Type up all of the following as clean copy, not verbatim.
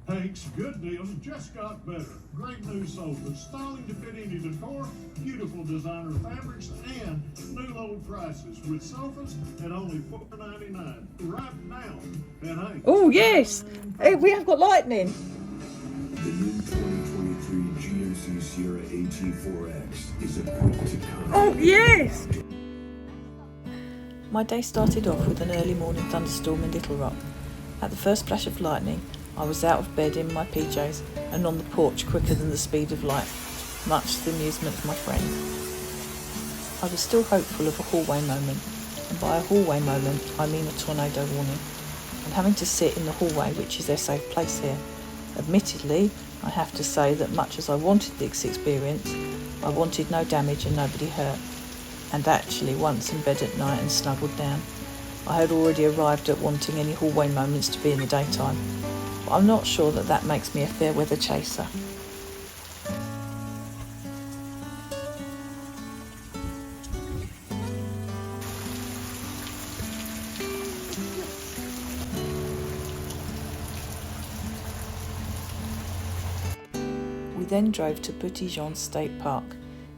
Hank's good deals just got better. Great new sofas, styling to fit any decor, beautiful designer fabrics, and new low prices with sofas at only $4.99 right now at Hank's. Oh yes, hey, we have got lightning. The new 2023 GMC Sierra AT4X is equipped to come. Oh yes! My day started off with an early morning thunderstorm in Little Rock. At the first flash of lightning, I was out of bed in my PJs and on the porch quicker than the speed of light, much to the amusement of my friend. I was still hopeful of a hallway moment, and by a hallway moment I mean a tornado warning, and having to sit in the hallway, which is their safe place here. Admittedly, I have to say that much as I wanted this experience, I wanted no damage and nobody hurt, and actually once in bed at night and snuggled down. I had already arrived at wanting any hallway moments to be in the daytime, but I'm not sure that that makes me a fair weather chaser. We then drove to Petit Jean State Park.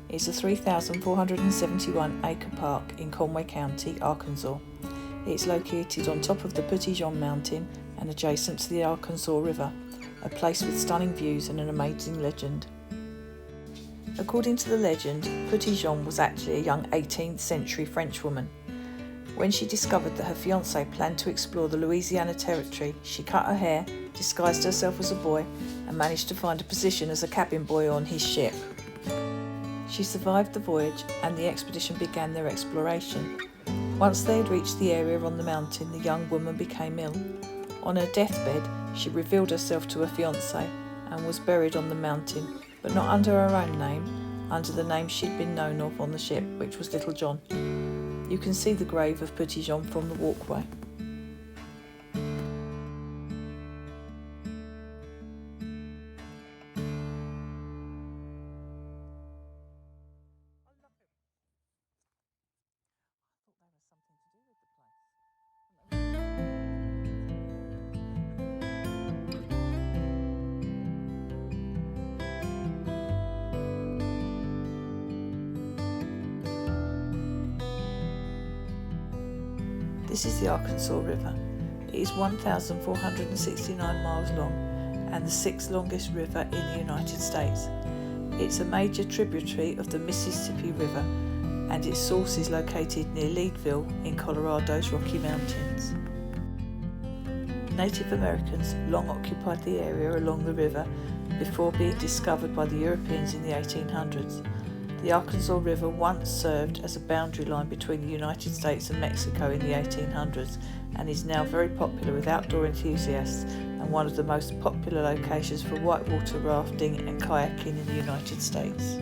It's a 3,471 acre park in Conway County, Arkansas. It's located on top of the Petit Jean mountain and adjacent to the Arkansas River, a place with stunning views and an amazing legend. According to the legend, Petit Jean was actually a young 18th century French woman. When she discovered that her fiancé planned to explore the Louisiana Territory, she cut her hair, disguised herself as a boy, and managed to find a position as a cabin boy on his ship. She survived the voyage, and the expedition began their exploration. Once they had reached the area on the mountain, the young woman became ill. On her deathbed, she revealed herself to her fiancé and was buried on the mountain, but not under her own name, under the name she'd been known of on the ship, which was Little John. You can see the grave of Petit Jean from the walkway. This is the Arkansas River. It is 1,469 miles long and the sixth longest river in the United States. It's a major tributary of the Mississippi River, and its source is located near Leadville in Colorado's Rocky Mountains. Native Americans long occupied the area along the river before being discovered by the Europeans in the 1800s. The Arkansas River once served as a boundary line between the United States and Mexico in the 1800s and is now very popular with outdoor enthusiasts and one of the most popular locations for whitewater rafting and kayaking in the United States.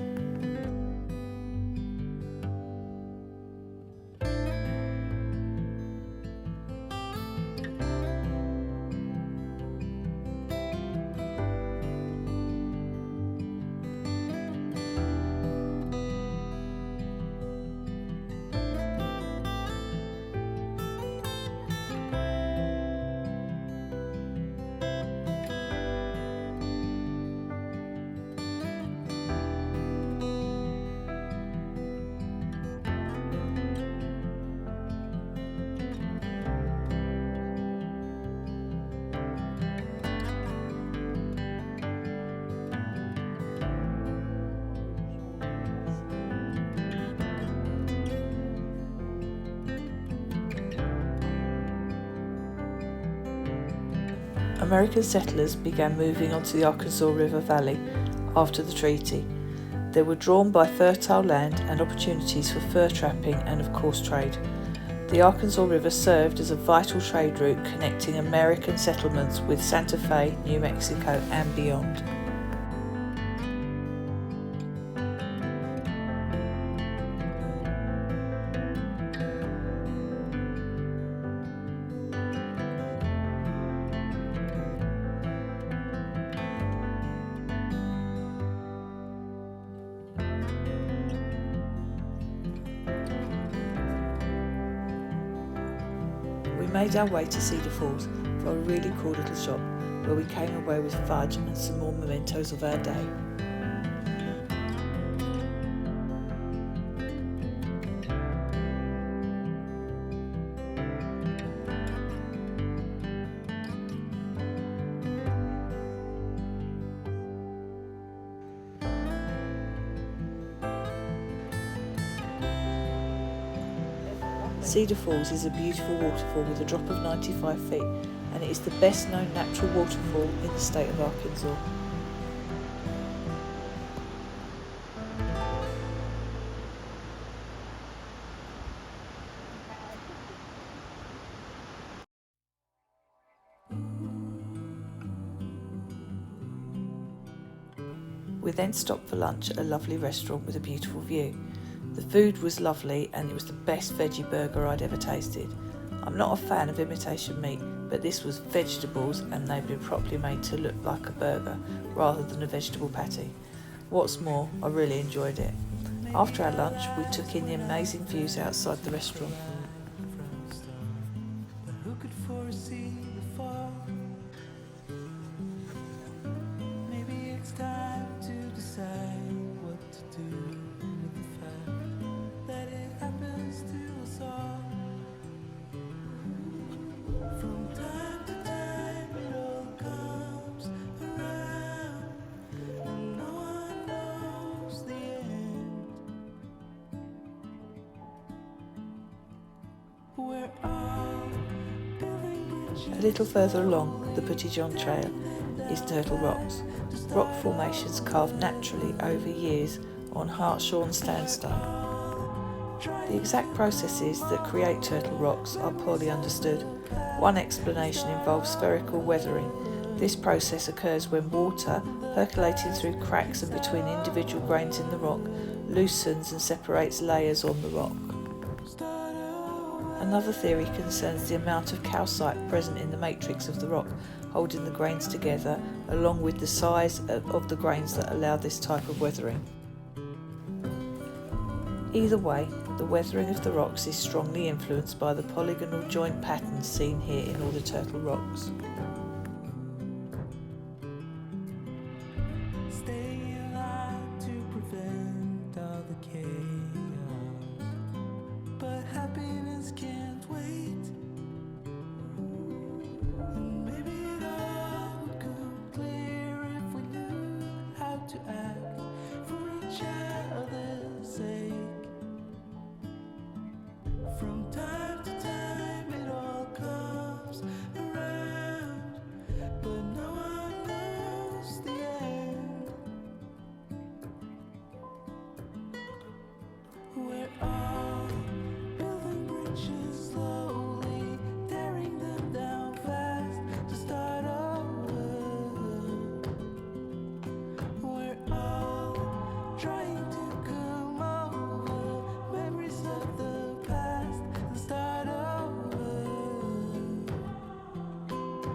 American settlers began moving onto the Arkansas River Valley after the treaty. They were drawn by fertile land and opportunities for fur trapping and, of course, trade. The Arkansas River served as a vital trade route connecting American settlements with Santa Fe, New Mexico, and beyond. We made our way to Cedar Falls for a really cool little shop where we came away with fudge and some more mementos of our day. Cedar Falls is a beautiful waterfall with a drop of 95 feet, and it is the best known natural waterfall in the state of Arkansas. We then stopped for lunch at a lovely restaurant with a beautiful view. The food was lovely and it was the best veggie burger I'd ever tasted. I'm not a fan of imitation meat, but this was vegetables and they'd been properly made to look like a burger rather than a vegetable patty. What's more, I really enjoyed it. After our lunch, we took in the amazing views outside the restaurant. A little further along the Petit Jean trail is Turtle Rocks, rock formations carved naturally over years on heart-shorn sandstone. The exact processes that create turtle rocks are poorly understood. One explanation involves spherical weathering. This process occurs when water, percolating through cracks and between individual grains in the rock, loosens and separates layers on the rock. Another theory concerns the amount of calcite present in the matrix of the rock, holding the grains together, along with the size of the grains that allow this type of weathering. Either way, the weathering of the rocks is strongly influenced by the polygonal joint patterns seen here in all the turtle rocks. From time to time it all comes around, but no one knows the end. We're all building bridges slowly, tearing them down fast to start over. We're all trying to come over memories of the past and start over.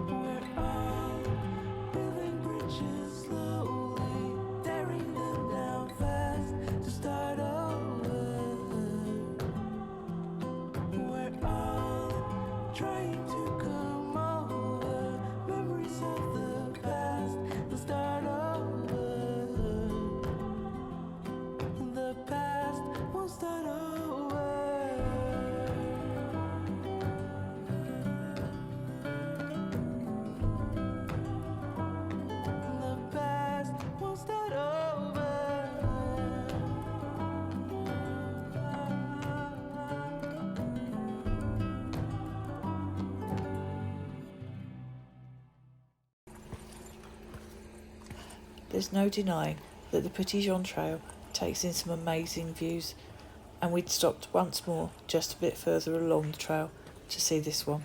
We're all building bridges slowly, tearing them down fast to start over. We're all trying to come over memories of the past and start over. The past won't start over. The past won't start over. There's no denying that the Petit Jean trail takes in some amazing views, and we'd stopped once more just a bit further along the trail to see this one.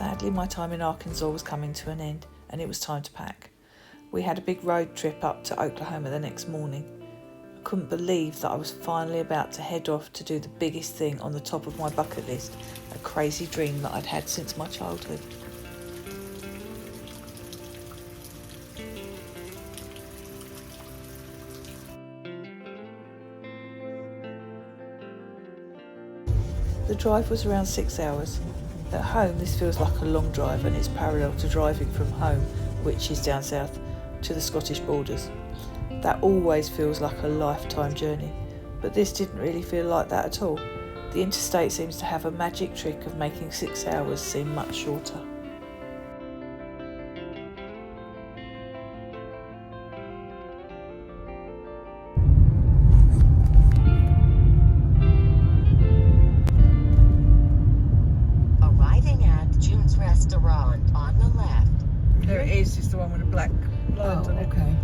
Sadly, my time in Arkansas was coming to an end and it was time to pack. We had a big road trip up to Oklahoma the next morning. I couldn't believe that I was finally about to head off to do the biggest thing on the top of my bucket list, a crazy dream that I'd had since my childhood. The drive was around 6 hours. At home, this feels like a long drive and it's parallel to driving from home, which is down south, to the Scottish borders. That always feels like a lifetime journey, but this didn't really feel like that at all. The interstate seems to have a magic trick of making 6 hours seem much shorter. Restaurant on the left. There it is, just the one with the black lines on it. Okay.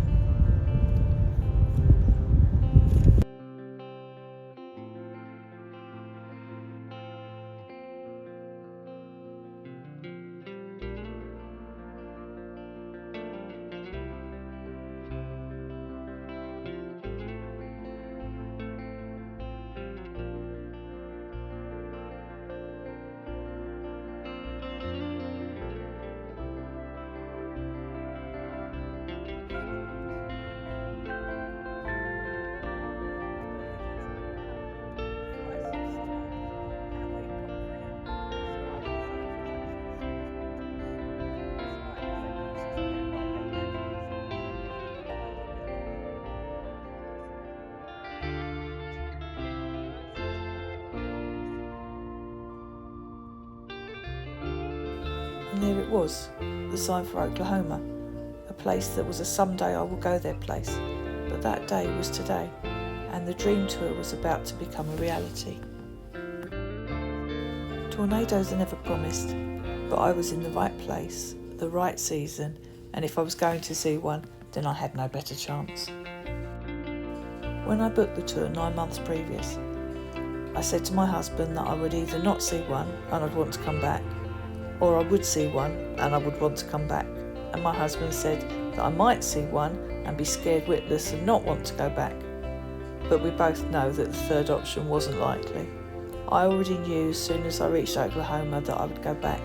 And there it was, the sign for Oklahoma, a place that was a someday I will go there place. But that day was today, and the dream tour was about to become a reality. Tornadoes are never promised, but I was in the right place, the right season, and if I was going to see one, then I had no better chance. When I booked the tour 9 months previous, I said to my husband that I would either not see one and I'd want to come back, or I would see one and I would want to come back. And my husband said that I might see one and be scared witless and not want to go back. But we both know that the third option wasn't likely. I already knew as soon as I reached Oklahoma that I would go back.